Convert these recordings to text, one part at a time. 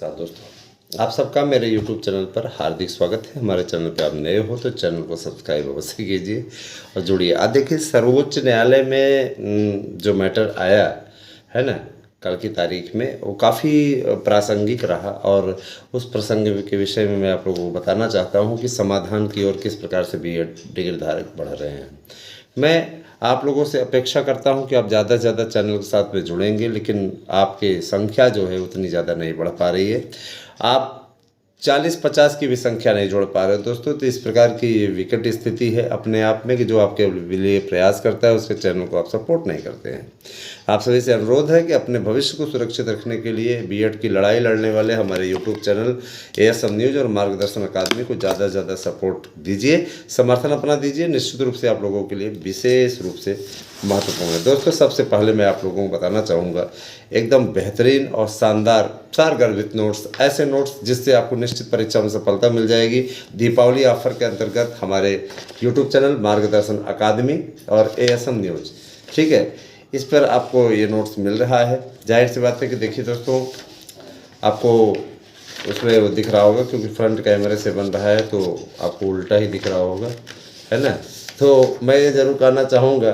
नमस्कार दोस्तों, आप सबका मेरे YouTube चैनल पर हार्दिक स्वागत है। हमारे चैनल पे आप नए हो तो चैनल को सब्सक्राइब अवश्य कीजिए और जुड़िए। आज देखिए, सर्वोच्च न्यायालय में जो मैटर आया है ना कल की तारीख में, वो काफ़ी प्रासंगिक रहा और उस प्रसंग के विषय में मैं आप लोगों को बताना चाहता हूँ कि समाधान की ओर किस प्रकार से बीएड डिग्री धारक बढ़ रहे हैं। मैं आप लोगों से अपेक्षा करता हूं कि आप ज़्यादा से ज़्यादा चैनल के साथ में जुड़ेंगे, लेकिन आपकी संख्या जो है उतनी ज़्यादा नहीं बढ़ पा रही है। आप 40-50 की भी संख्या नहीं जोड़ पा रहे हो दोस्तों। तो इस प्रकार की विकट स्थिति है अपने आप में कि जो आपके लिए प्रयास करता है उसके चैनल को आप सपोर्ट नहीं करते हैं। आप सभी से अनुरोध है कि अपने भविष्य को सुरक्षित रखने के लिए बीएड की लड़ाई लड़ने वाले हमारे यूट्यूब चैनल एएसएम न्यूज और मार्गदर्शन अकादमी को ज़्यादा से ज़्यादा सपोर्ट दीजिए, समर्थन अपना दीजिए। निश्चित रूप से आप लोगों के लिए विशेष रूप से महत्वपूर्ण है। दोस्तों, सबसे पहले मैं आप लोगों को बताना चाहूँगा एकदम बेहतरीन और शानदार सारगर्भित नोट्स, ऐसे नोट्स जिससे आपको निश्चित परीक्षा में सफलता मिल जाएगी। दीपावली ऑफर के अंतर्गत हमारे यूट्यूब चैनल मार्गदर्शन अकादमी और एएसएम न्यूज, ठीक है, इस पर आपको ये नोट्स मिल रहा है। जाहिर सी बात है कि देखिए दोस्तों, आपको उसमें वो दिख रहा होगा क्योंकि फ्रंट कैमरे से बन रहा है तो आपको उल्टा ही दिख रहा होगा, है ना। तो मैं ये ज़रूर कहना चाहूँगा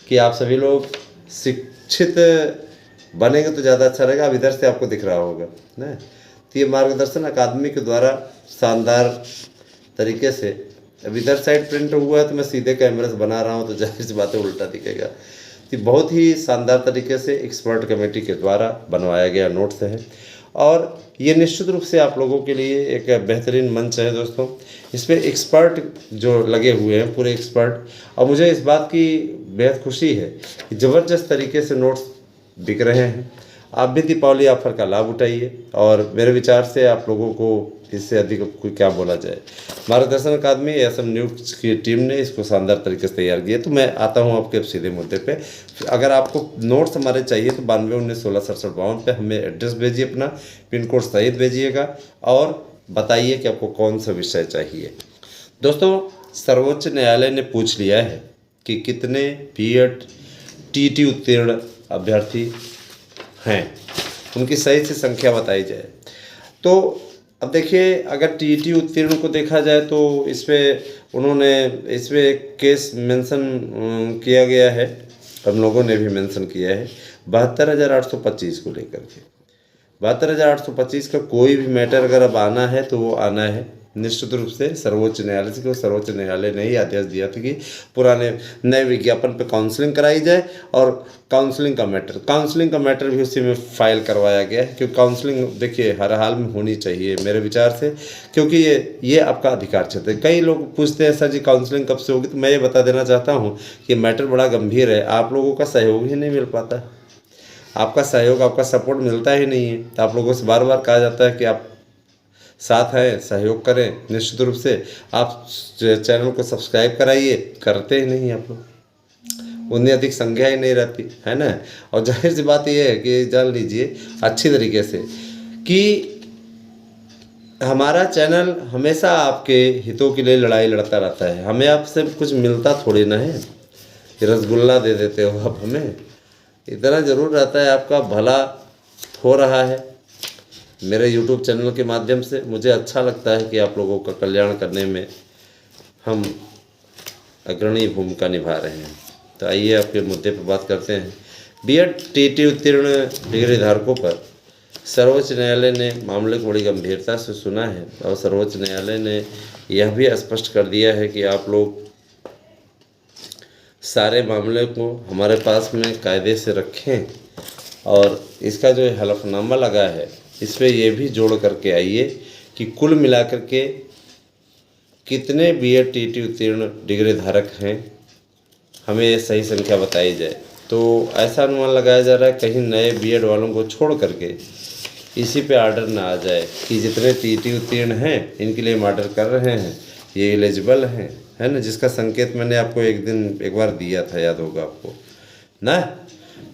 कि आप सभी लोग शिक्षित बनेंगे तो ज़्यादा अच्छा रहेगा। अब इधर से आपको दिख रहा होगा ना। तो ये मार्गदर्शन अकादमी के द्वारा शानदार तरीके से, अब इधर साइड प्रिंट हुआ है तो मैं सीधे कैमरे से बना रहा हूँ तो जाहिर सी बातें उल्टा दिखेगा। तो बहुत ही शानदार तरीके से एक्सपर्ट कमेटी के द्वारा बनवाया गया नोट्स है और ये निश्चित रूप से आप लोगों के लिए एक बेहतरीन मंच है दोस्तों। इस पर एक्सपर्ट जो लगे हुए हैं, पूरे एक्सपर्ट, और मुझे इस बात की बेहद खुशी है कि ज़बरदस्त तरीके से नोट्स बिक रहे हैं। आप भी दीपावली ऑफर का लाभ उठाइए और मेरे विचार से आप लोगों को इससे अधिक कोई क्या बोला जाए। मार्गदर्शन अकादमी एएसएम न्यूज की टीम ने इसको शानदार तरीके से तैयार किया। तो मैं आता हूं आपके सीधे मुद्दे पे। अगर आपको नोट्स हमारे चाहिए तो 9219166752 पे हमें एड्रेस भेजिए, अपना पिन कोड सहित भेजिएगा और बताइए कि आपको कौन सा विषय चाहिए। दोस्तों, सर्वोच्च न्यायालय ने पूछ लिया है कि कितने बीएड टीटी उत्तीर्ण अभ्यर्थी हैं, उनकी सही से संख्या बताई जाए। तो अब देखिए, अगर टीटी उत्तीर्ण को देखा जाए तो इसमें एक केस मेंशन किया गया है, हम लोगों ने भी मेंशन किया है 72,825 को लेकर के। 72,825 का कोई भी मैटर अगर अब आना है तो वो आना है निश्चित रूप से सर्वोच्च न्यायालय से, क्योंकि सर्वोच्च न्यायालय ने ही आदेश दिया था कि पुराने नए विज्ञापन पे काउंसलिंग कराई जाए और काउंसलिंग का मैटर भी उसी में फाइल करवाया गया है। क्योंकि काउंसलिंग देखिए हर हाल में होनी चाहिए मेरे विचार से, क्योंकि ये आपका अधिकार क्षेत्र है। कई लोग पूछते हैं सर जी काउंसलिंग कब से होगी, तो मैं ये बता देना चाहता हूँ कि मैटर बड़ा गंभीर है। आप लोगों का सहयोग ही नहीं मिल पाता, आपका सहयोग, आपका सपोर्ट मिलता ही नहीं है। तो आप लोगों से बार बार कहा जाता है कि आप साथ हैं, सहयोग करें। निश्चित रूप से आप चैनल को सब्सक्राइब कराइए, करते ही नहीं आप लोग, उतनी अधिक संख्या ही नहीं रहती है ना। और जाहिर सी बात यह है कि जान लीजिए अच्छी तरीके से कि हमारा चैनल हमेशा आपके हितों के लिए लड़ाई लड़ता रहता है। हमें आपसे कुछ मिलता थोड़ी ना है कि रसगुल्ला दे देते हो आप हमें। इतना ज़रूर रहता है आपका भला हो रहा है मेरे YouTube चैनल के माध्यम से। मुझे अच्छा लगता है कि आप लोगों का कल्याण करने में हम अग्रणी भूमिका निभा रहे हैं। तो आइए आपके मुद्दे पर बात करते हैं। बीएड टीटी उत्तीर्ण डिग्री धारकों पर सर्वोच्च न्यायालय ने मामले को बड़ी गंभीरता से सुना है और सर्वोच्च न्यायालय ने यह भी स्पष्ट कर दिया है कि आप लोग सारे मामले को हमारे पास में कायदे से रखें और इसका जो हलफनामा लगा है इस पर यह भी जोड़ करके आइए कि कुल मिलाकर के कितने बीएड टीटी उत्तीर्ण डिग्री धारक हैं, हमें ये सही संख्या बताई जाए। तो ऐसा अनुमान लगाया जा रहा है कहीं नए बीएड वालों को छोड़ करके इसी पे आर्डर ना आ जाए कि जितने टीटी उत्तीर्ण हैं इनके लिए हम आर्डर कर रहे हैं, ये एलिजिबल हैं, है ना, जिसका संकेत मैंने आपको एक बार दिया था, याद होगा आपको ना।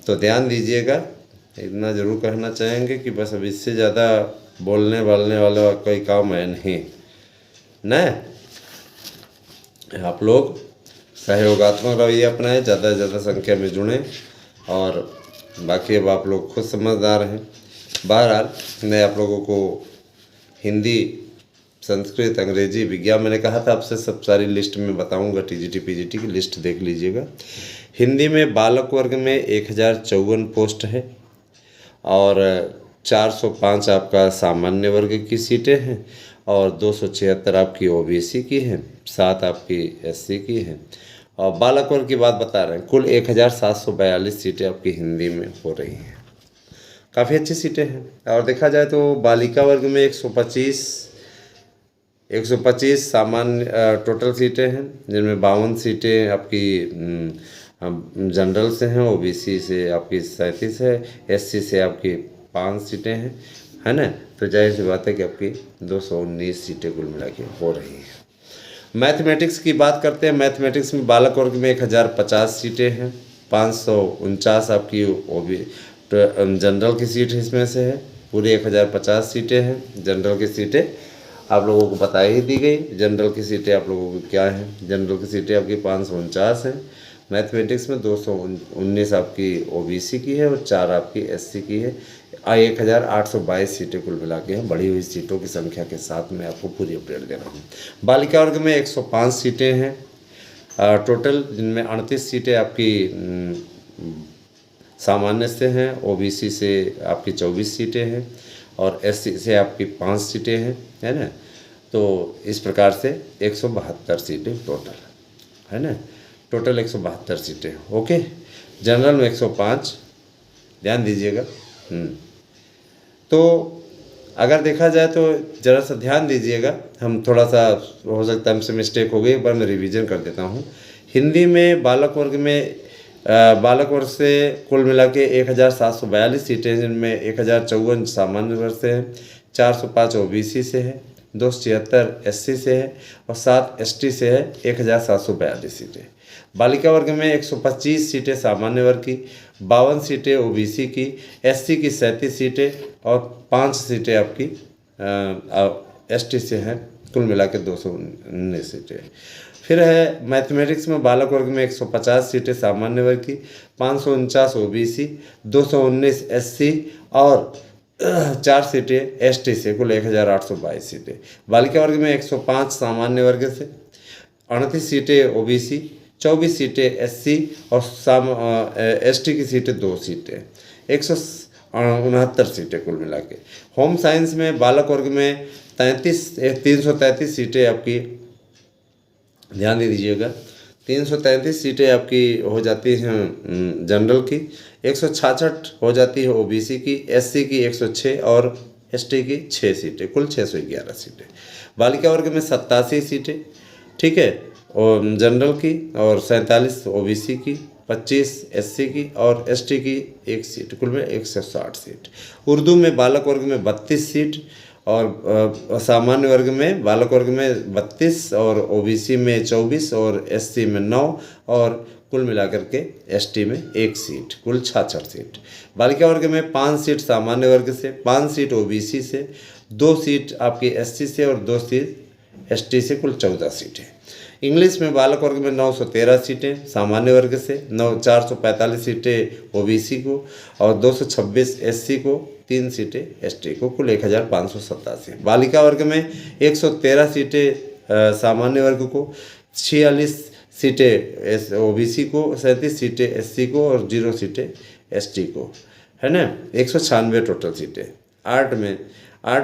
तो ध्यान दीजिएगा, इतना ज़रूर कहना चाहेंगे कि बस अब इससे ज़्यादा बोलने वाला कोई काम है नहीं ना। आप लोग सहयोगात्मक रवैया अपनाएं, ज़्यादा से ज़्यादा संख्या में जुड़ें और बाकी अब आप लोग खुद समझदार हैं। बहरहाल मैं आप लोगों को हिंदी, संस्कृत, अंग्रेजी, विज्ञान, मैंने कहा था आपसे सब सारी लिस्ट में बताऊंगा, टीजीटी पीजीटी की लिस्ट देख लीजिएगा। हिंदी में बालक वर्ग में 1054 पोस्ट है और 405 आपका सामान्य वर्ग की सीटें हैं और 276 आपकी ओबीसी की हैं, 7 आपकी एससी की हैं। और बालक वर्ग की बात बता रहे हैं, कुल 1742 सीटें आपकी हिंदी में हो रही हैं, काफ़ी अच्छी सीटें हैं। और देखा जाए तो बालिका वर्ग में 125 सामान्य टोटल सीटें हैं, जिनमें 52 सीटें आपकी जनरल से हैं, ओबीसी से आपकी 37 है, एससी से आपकी 5 सीटें हैं, है ना। तो जाहिर सी बात है कि आपकी 219 सीटें कुल मिला के हो रही हैं। मैथमेटिक्स की बात करते हैं। मैथमेटिक्स में बालक वर्ग में 1050 सीटें हैं, 549 आपकी जनरल की सीट इसमें से है, पूरी 1050 सीटें हैं। जनरल की सीटें आप लोगों को बता ही दी गई। जनरल की सीटें आप लोगों को क्या हैं, जनरल की सीटें आपकी 549 हैं। मैथमेटिक्स में 219 आपकी ओबीसी की है और 4 आपकी एससी की है। 1822 सीटें कुल मिला के हैं। बढ़ी हुई सीटों की संख्या के साथ मैं आपको पूरी अपडेट दे रहा हूँ। बालिका वर्ग में 105 सीटें हैं टोटल, जिनमें 38 सीटें आपकी सामान्य से हैं, ओबीसी से आपकी 24 सीटें हैं और एससी से आपकी 5 सीटें हैं, है ना। तो इस प्रकार से 172 सीटें टोटल, है ना, टोटल 172 सीटें। ओके, जनरल में 105, ध्यान दीजिएगा। तो अगर देखा जाए तो ज़रा सा ध्यान दीजिएगा, हम थोड़ा सा हो सकता है हमसे मिस्टेक हो गई, एक बार मैं रिवीजन कर देता हूँ। हिंदी में बालक वर्ग से कुल मिला के 1742 सीटें हैं, जिनमें 1054 सामान्य वर्ग से हैं, 405 ओबीसी से है, 276 एससी से है और 7 एसटी से है। 1742 सीटें। बालिका वर्ग में 125 सीटें सामान्य वर्ग की, 52 सीटें ओबीसी की, एससी की 37 सीटें और 5 सीटें आपकी एसटी से हैं, कुल मिला के 219 सीटें। फिर है मैथमेटिक्स में बालक वर्ग में 150 सीटें सामान्य वर्ग की, 549 ओबीसी, 219 एससी और 4 सीटें एसटी से, कुल 1822 सीटें। बालिका वर्ग में 105 सामान्य वर्ग से, 38 सीटें ओबीसी, 24 सीटें एससी और एसटी की सीटें 2 सीटें, 169 सीटें कुल मिला के। होम साइंस में बालक वर्ग में 333 सीटें आपकी, ध्यान दे दीजिएगा, 333 सीटें आपकी हो जाती हैं जनरल की, 166 हो जाती है ओबीसी की, एससी की 106 और एसटी की 6 सीटें, कुल 611 सीटें। बालिका वर्ग में 87 सीटें, ठीक है, और जनरल की, और 47 ओबीसी की, 25 एससी की और एसटी की 1 सीट, कुल में 160 सीट। उर्दू में बालक वर्ग में 32 सीट और सामान्य वर्ग में बालक वर्ग में 32 और ओबीसी में 24 और एससी में 9 और कुल मिलाकर के एसटी में 1 सीट, कुल 66 सीट। बालिका वर्ग में 5 सीट सामान्य वर्ग से, 5 सीट ओबीसी से, 2 सीट आपकी एससी से और 2 सीट एसटी से, कुल 14 सीटें। इंग्लिश में बालक वर्ग में 913 सीटें सामान्य वर्ग से, 445 सीटें ओबीसी को और 226 एससी को, 3 सीटें एसटी को, कुल 1587। बालिका वर्ग में 113 सीटें सामान्य वर्ग को, 46 सीटें ओबीसी को, 37 सीटें एससी को और 0 सीटें एसटी को, है ना, 196 टोटल सीटें। आर्ट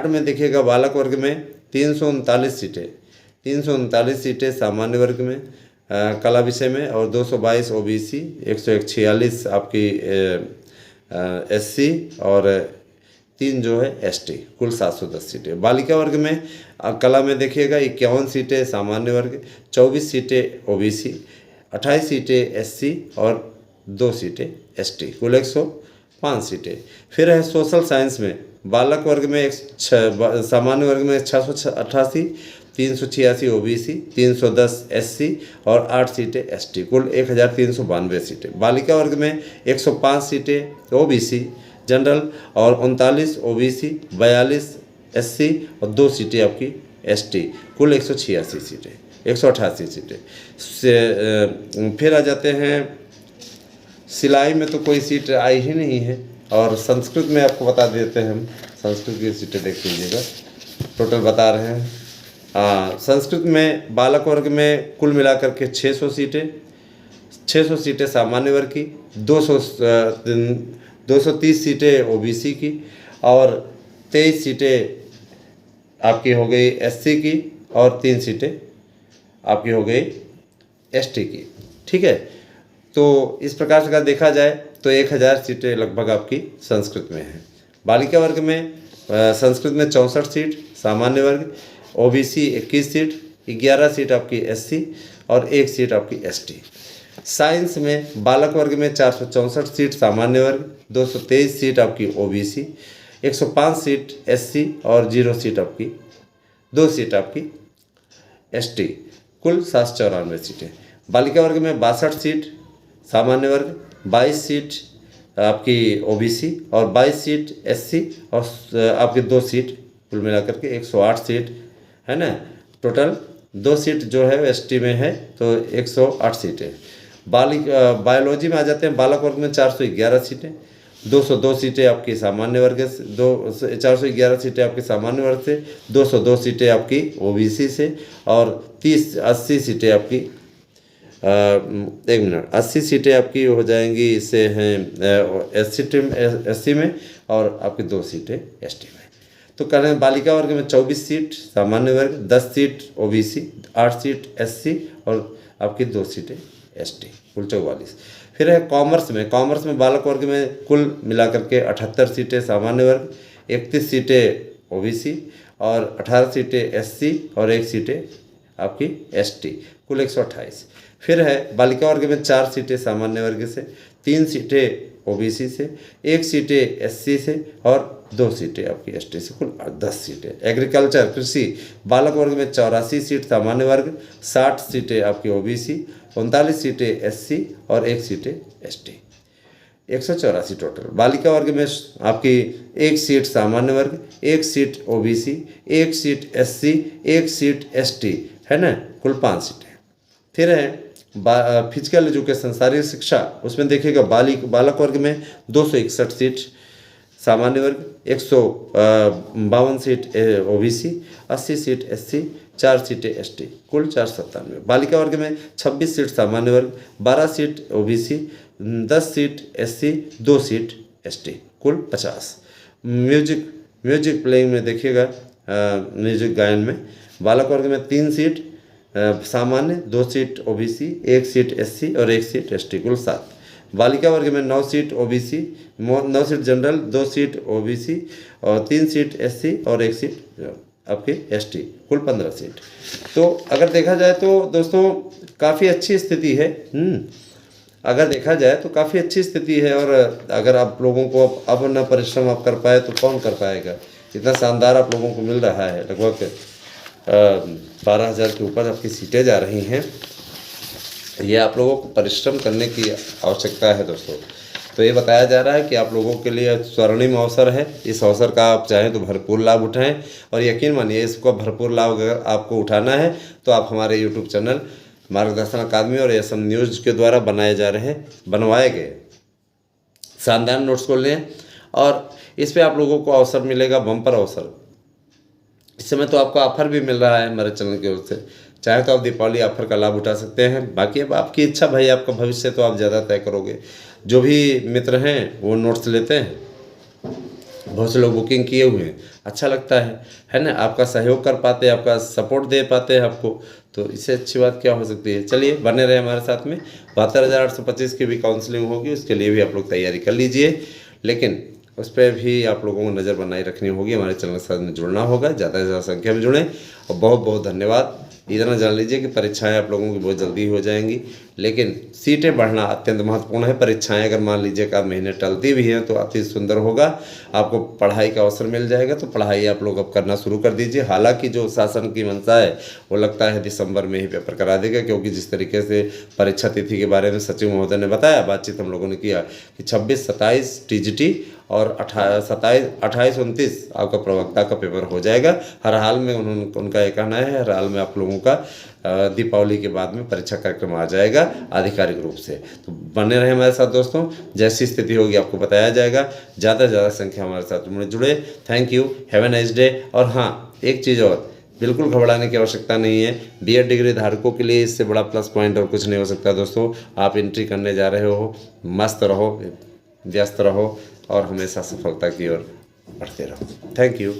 में देखिएगा बालक वर्ग में 339 सीटें सामान्य वर्ग में कला विषय में और 222 ओबीसी, 146 आपकी एससी और 3 जो है एसटी, कुल 710 सीटें। बालिका वर्ग में कला में देखिएगा 51 सीटें सामान्य वर्ग, 24 सीटें ओबीसी, 28 सीटें एससी और 2 सीटें एसटी, कुल 105 सीटें। फिर है सोशल साइंस में बालक वर्ग में सामान्य वर्ग में 688, 386 ओबीसी, 310 एससी और 8 सीटें एसटी, कुल 1392 सीटें। बालिका वर्ग में 105 सीटें ओबीसी जनरल और 39 ओबीसी, 42 एससी और 2 सीटें आपकी एसटी, कुल 188 सीटें। फिर आ जाते हैं सिलाई में, तो कोई सीट आई ही नहीं है, और संस्कृत में आपको बता देते हैं हम, संस्कृत की सीटें देख लीजिएगा, टोटल बता रहे हैं। संस्कृत में बालक वर्ग में कुल मिलाकर के 600 सीटें, 600 सीटें सामान्य वर्ग की, 230 सीटें ओबीसी की और 23 सीटें आपकी हो गई एससी की और 3 सीटें आपकी हो गई एसटी की। ठीक है, तो इस प्रकार से अगर देखा जाए तो 1000 सीटें लगभग आपकी संस्कृत में हैं। बालिका वर्ग में संस्कृत में 64 सीट सामान्य वर्ग, ओबीसी 21 सीट, 11 सीट आपकी एससी और 1 सीट आपकी एसटी। साइंस में बालक वर्ग में 464 सीट सामान्य वर्ग, 223 सीट आपकी ओबीसी, 105 सीट एससी और 0 सीट आपकी 2 सीट आपकी एसटी, कुल 794 सीटें। बालिका वर्ग में 62 सीट सामान्य वर्ग, 22 सीट आपकी ओबीसी और 22 सीट एससी और आपकी 2 सीट, कुल मिलाकर के 108 सीट है ना। टोटल 2 सीट जो है एसटी में है, तो 108 सीटें। बायोलॉजी में आ जाते हैं। बालक वर्ग में 411 सीटें, 202 सीटें आपकी सामान्य वर्ग से, 411 सीटें आपकी सामान्य वर्ग से, 202 सीटें आपकी ओबीसी से और 80 सीटें आपकी 80 सीटें आपकी हो जाएंगी, इससे हैं एससी में और आपकी 2 सीटें एसटी में। तो कह रहे हैं बालिका वर्ग में 24 सीट सामान्य वर्ग, 10 सीट ओबीसी, 8 सीट एससी और आपकी 2 सीटें एसटी, कुल 44। फिर है कॉमर्स में बालक वर्ग में कुल मिलाकर के 78 सीटें सामान्य वर्ग, 31 सीटें ओबीसी और 18 सीटें एससी और 1 सीटें आपकी एसटी, कुल 128। फिर है बालिका वर्ग में 4 सीटें सामान्य वर्ग से, 3 सीटें ओबीसी से, 1 सीटें एससी से और 2 सीटें आपकी एसटी से, कुल 10 सीटें। एग्रीकल्चर कृषि बालक वर्ग में 84 सीट सामान्य वर्ग, 60 सीटें आपकी ओबीसी, 39 सीटें एससी और 1 सीटें एसटी, 184 टोटल। बालिका वर्ग में आपकी 1 सीट सामान्य वर्ग, 1 seat OBC, 1 seat SC, 1 seat ST है ना, कुल 5 सीटें। फिर है फिजिकल एजुकेशन शारीरिक शिक्षा, उसमें देखिएगा बालक वर्ग में 261 सीट सामान्य वर्ग, 152 सीट ओबीसी, 80 सीट एससी, 4 सीटें एसटी, कुल 497। बालिका वर्ग में 26 सीट सामान्य वर्ग, 12 seat OBC, 10 seat SC, 2 seat ST, कुल 50। म्यूजिक प्लेइंग में देखिएगा, म्यूजिक गायन में बालक वर्ग में 3 सीट सामान्य, 2 सीट ओबीसी, 1 सीट एससी और 1 सीट एसटी, कुल 7। बालिका वर्ग में 9 seat OBC, 9 seat general, 2 seat OBC और 3 सीट एससी और 1 सीट आपके एसटी, कुल 15 सीट। तो अगर देखा जाए तो दोस्तों काफ़ी अच्छी स्थिति है। अगर देखा जाए तो काफ़ी अच्छी स्थिति है, और अगर आप लोगों को अब न परिश्रम आप कर पाए तो कौन कर पाएगा। इतना शानदार आप लोगों को मिल रहा है, लगभग 12,000 के ऊपर आपकी सीटें जा रही हैं। ये आप लोगों को परिश्रम करने की आवश्यकता है दोस्तों। तो ये बताया जा रहा है कि आप लोगों के लिए स्वर्णिम अवसर है। इस अवसर का आप चाहें तो भरपूर लाभ उठाएं, और यकीन मानिए इसको भरपूर लाभ अगर आपको उठाना है तो आप हमारे यूट्यूब चैनल मार्गदर्शन अकादमी और एसएम न्यूज़ के द्वारा बनवाए गए शानदार नोट्स को लें, और इस पर आप लोगों को अवसर मिलेगा, बम्पर अवसर। इस समय तो आपको ऑफर भी मिल रहा है हमारे चैनल की ओर से, चाहे तो आप दीपावली ऑफर का लाभ उठा सकते हैं। बाकी अब आपकी इच्छा भाई, आपका भविष्य तो आप ज़्यादा तय करोगे। जो भी मित्र हैं वो नोट्स लेते हैं, बहुत से लोग बुकिंग किए हुए हैं, अच्छा लगता है ना। आपका सहयोग कर पाते हैं, आपका सपोर्ट दे पाते हैं आपको, तो इससे अच्छी बात क्या हो सकती है। चलिए बने रहे हमारे साथ में। 72,825 की भी काउंसलिंग होगी, उसके लिए भी आप लोग तैयारी कर लीजिए, लेकिन उस पर भी आप लोगों को नज़र बनाए रखनी होगी। हमारे चैनल के साथ में जुड़ना होगा, ज़्यादा से ज़्यादा संख्या में जुड़ें, और बहुत बहुत धन्यवाद। इतना जान लीजिए कि परीक्षाएं आप लोगों की बहुत जल्दी हो जाएंगी, लेकिन सीटें बढ़ना अत्यंत महत्वपूर्ण है। परीक्षाएं अगर मान लीजिए कि आप महीने टलती भी हैं तो अति सुंदर होगा, आपको पढ़ाई का अवसर मिल जाएगा। तो पढ़ाई आप लोग अब करना शुरू कर दीजिए। हालांकि जो शासन की मंशा है वो लगता है दिसंबर में ही पेपर करा देगा, क्योंकि जिस तरीके से परीक्षा तिथि के बारे में सचिव महोदय ने बताया, बातचीत हम लोगों ने किया कि 26, 27 टीजीटी और 28-29 आपका प्रवक्ता का पेपर हो जाएगा। हर हाल में उनका ये कहना है, हर हाल में आप लोगों का दीपावली के बाद में परीक्षा कार्यक्रम आ जाएगा आधिकारिक रूप से। तो बने रहे हमारे साथ दोस्तों, जैसी स्थिति होगी आपको बताया जाएगा। ज़्यादा से ज़्यादा संख्या हमारे साथ जुड़े। Thank you, have a nice day. और हाँ, एक चीज़ और, बिल्कुल घबराने की आवश्यकता नहीं है। बीएड डिग्री धारकों के लिए इससे बड़ा प्लस पॉइंट और कुछ नहीं हो सकता दोस्तों। आप एंट्री करने जा रहे हो, मस्त रहो, व्यस्त रहो और हमेशा सफलता की ओर बढ़ते रहो। Thank you.